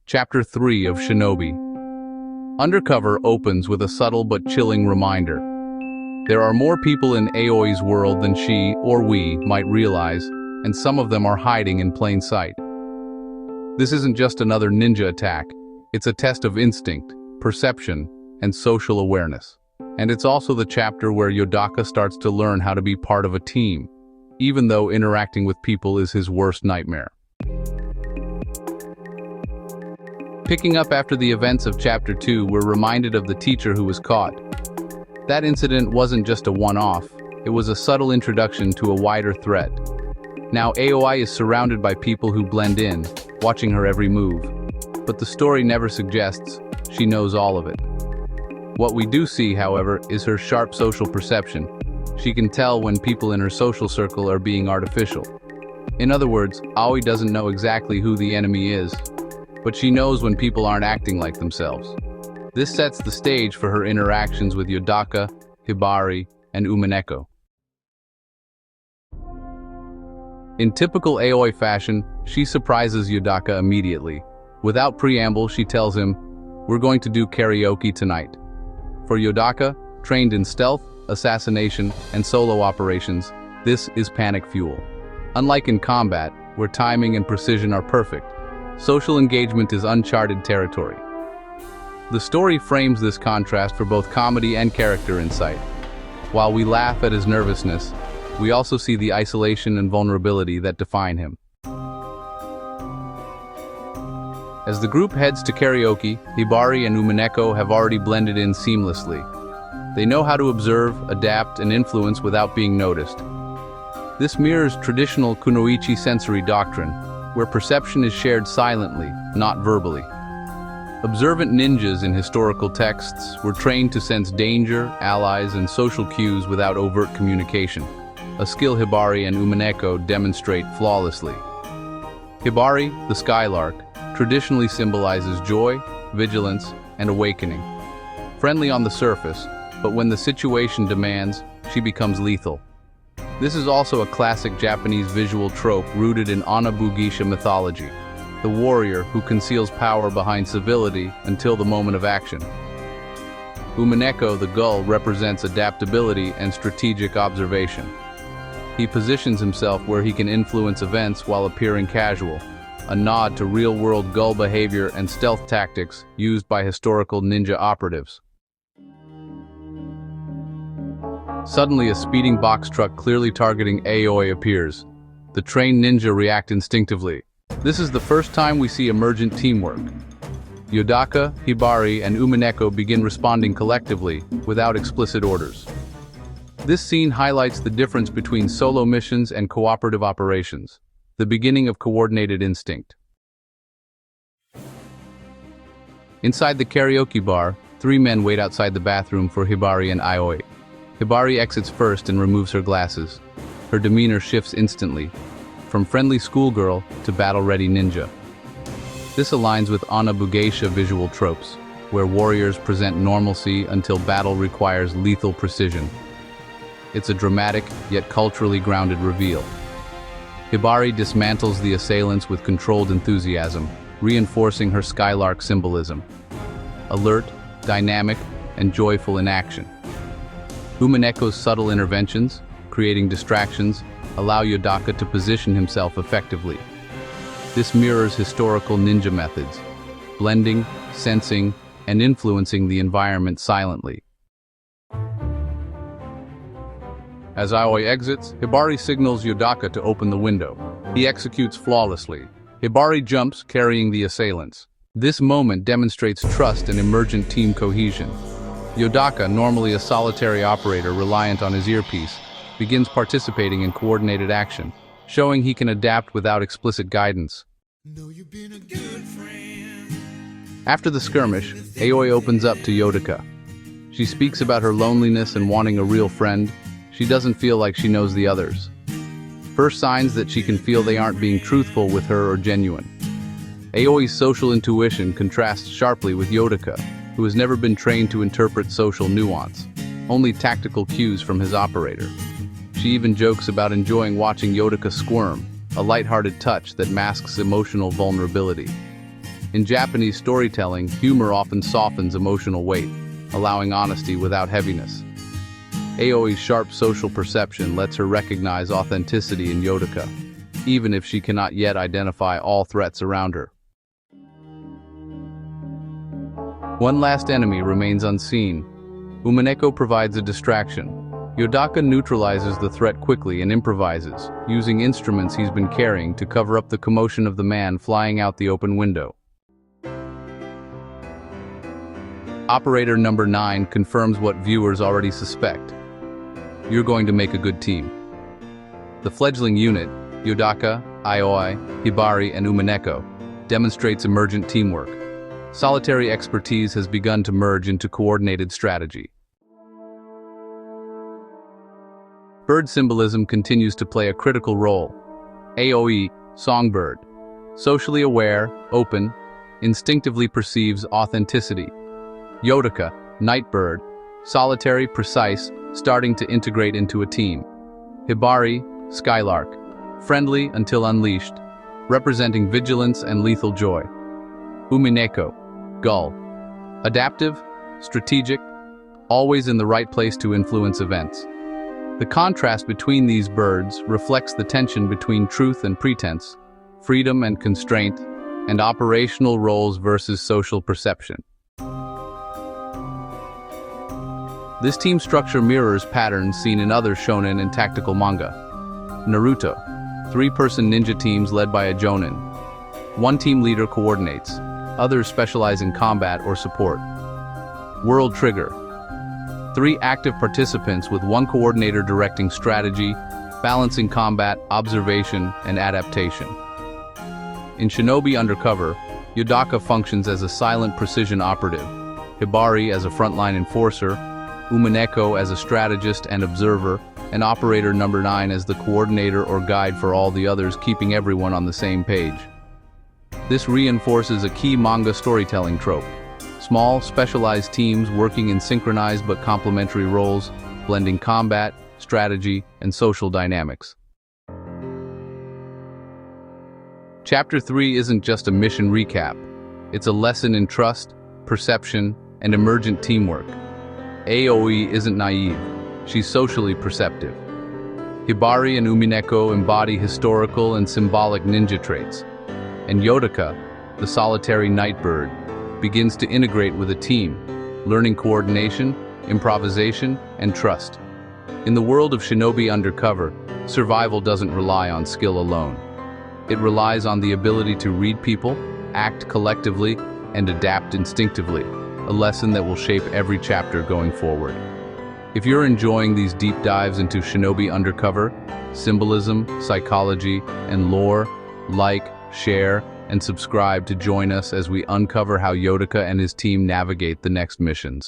Chapter 3 of Shinobi Undercover opens with a subtle but chilling reminder. There are more people in Aoi's world than she, or we, might realize, and some of them are hiding in plain sight. This isn't just another ninja attack, it's a test of instinct, perception, and social awareness. And it's also the chapter where Yodaka starts to learn how to be part of a team, even though interacting with people is his worst nightmare. Picking up after the events of Chapter 2, we're reminded of the teacher who was caught. That incident wasn't just a one-off, it was a subtle introduction to a wider threat. Now Aoi is surrounded by people who blend in, watching her every move. But the story never suggests she knows all of it. What we do see, however, is her sharp social perception. She can tell when people in her social circle are being artificial. In other words, Aoi doesn't know exactly who the enemy is, but she knows when people aren't acting like themselves. This sets the stage for her interactions with Yodaka, Hibari, and Umineko. In typical Aoi fashion, she surprises Yodaka immediately. Without preamble, she tells him, "We're going to do karaoke tonight." For Yodaka, trained in stealth, assassination, and solo operations, this is panic fuel. Unlike in combat, where timing and precision are perfect, social engagement is uncharted territory. The story frames this contrast for both comedy and character insight. While we laugh at his nervousness, we also see the isolation and vulnerability that define him. As the group heads to karaoke, Hibari and Umineko have already blended in seamlessly. They know how to observe, adapt, and influence without being noticed. This mirrors traditional kunoichi sensory doctrine, where perception is shared silently, not verbally. Observant ninjas in historical texts were trained to sense danger, allies, and social cues without overt communication, a skill Hibari and Umineko demonstrate flawlessly. Hibari, the skylark, traditionally symbolizes joy, vigilance, and awakening. Friendly on the surface, but when the situation demands, she becomes lethal. This is also a classic Japanese visual trope rooted in Anabugisha mythology, the warrior who conceals power behind civility until the moment of action. Umineko, the gull, represents adaptability and strategic observation. He positions himself where he can influence events while appearing casual, a nod to real-world gull behavior and stealth tactics used by historical ninja operatives. Suddenly, a speeding box truck clearly targeting Aoi appears. The trained ninja react instinctively. This is the first time we see emergent teamwork. Yodaka, Hibari, and Umineko begin responding collectively, without explicit orders. This scene highlights the difference between solo missions and cooperative operations, the beginning of coordinated instinct. Inside the karaoke bar, three men wait outside the bathroom for Hibari and Aoi. Hibari exits first and removes her glasses. Her demeanor shifts instantly, from friendly schoolgirl to battle-ready ninja. This aligns with Anabugisha visual tropes, where warriors present normalcy until battle requires lethal precision. It's a dramatic, yet culturally grounded reveal. Hibari dismantles the assailants with controlled enthusiasm, reinforcing her skylark symbolism. Alert, dynamic, and joyful in action. Umineko's subtle interventions, creating distractions, allow Yodaka to position himself effectively. This mirrors historical ninja methods, blending, sensing, and influencing the environment silently. As Aoi exits, Hibari signals Yodaka to open the window. He executes flawlessly. Hibari jumps, carrying the assailants. This moment demonstrates trust and emergent team cohesion. Yodaka, normally a solitary operator reliant on his earpiece, begins participating in coordinated action, showing he can adapt without explicit guidance. After the skirmish, Aoi opens up to Yodaka. She speaks about her loneliness and wanting a real friend. She doesn't feel like she knows the others. First signs that she can feel they aren't being truthful with her or genuine. Aoi's social intuition contrasts sharply with Yodaka, who has never been trained to interpret social nuance, only tactical cues from his operator. She even jokes about enjoying watching Yodaka squirm, a lighthearted touch that masks emotional vulnerability. In Japanese storytelling, humor often softens emotional weight, allowing honesty without heaviness. Aoi's sharp social perception lets her recognize authenticity in Yodaka, even if she cannot yet identify all threats around her. One last enemy remains unseen. Umineko provides a distraction. Yodaka neutralizes the threat quickly and improvises, using instruments he's been carrying to cover up the commotion of the man flying out the open window. Operator number 9 confirms what viewers already suspect. You're going to make a good team. The fledgling unit, Yodaka, Aoi, Hibari, and Umineko, demonstrates emergent teamwork. Solitary expertise has begun to merge into coordinated strategy. Bird symbolism continues to play a critical role. Aoi, songbird, socially aware, open, instinctively perceives authenticity. Yodaka, nightbird, solitary, precise, starting to integrate into a team. Hibari, skylark, friendly until unleashed, representing vigilance and lethal joy. Umineko, gull, adaptive, strategic, always in the right place to influence events. The contrast between these birds reflects the tension between truth and pretense, freedom and constraint, and operational roles versus social perception. This team structure mirrors patterns seen in other shonen and tactical manga. Naruto, 3-person ninja teams led by a jonin. One team leader coordinates, others specialize in combat or support. World Trigger, 3 active participants with one coordinator directing strategy, balancing combat, observation, and adaptation. In Shinobi Undercover, Yodaka functions as a silent precision operative, Hibari as a frontline enforcer, Umineko as a strategist and observer, and Operator number 9 as the coordinator or guide for all the others, keeping everyone on the same page. This reinforces a key manga storytelling trope. Small, specialized teams working in synchronized but complementary roles, blending combat, strategy, and social dynamics. Chapter 3 isn't just a mission recap. It's a lesson in trust, perception, and emergent teamwork. Aoi isn't naive. She's socially perceptive. Hibari and Umineko embody historical and symbolic ninja traits. And Yodaka, the solitary nightbird, begins to integrate with a team, learning coordination, improvisation, and trust. In the world of Shinobi Undercover, survival doesn't rely on skill alone. It relies on the ability to read people, act collectively, and adapt instinctively, a lesson that will shape every chapter going forward. If you're enjoying these deep dives into Shinobi Undercover, symbolism, psychology, and lore, like, share, and subscribe to join us as we uncover how Yodaka and his team navigate the next missions.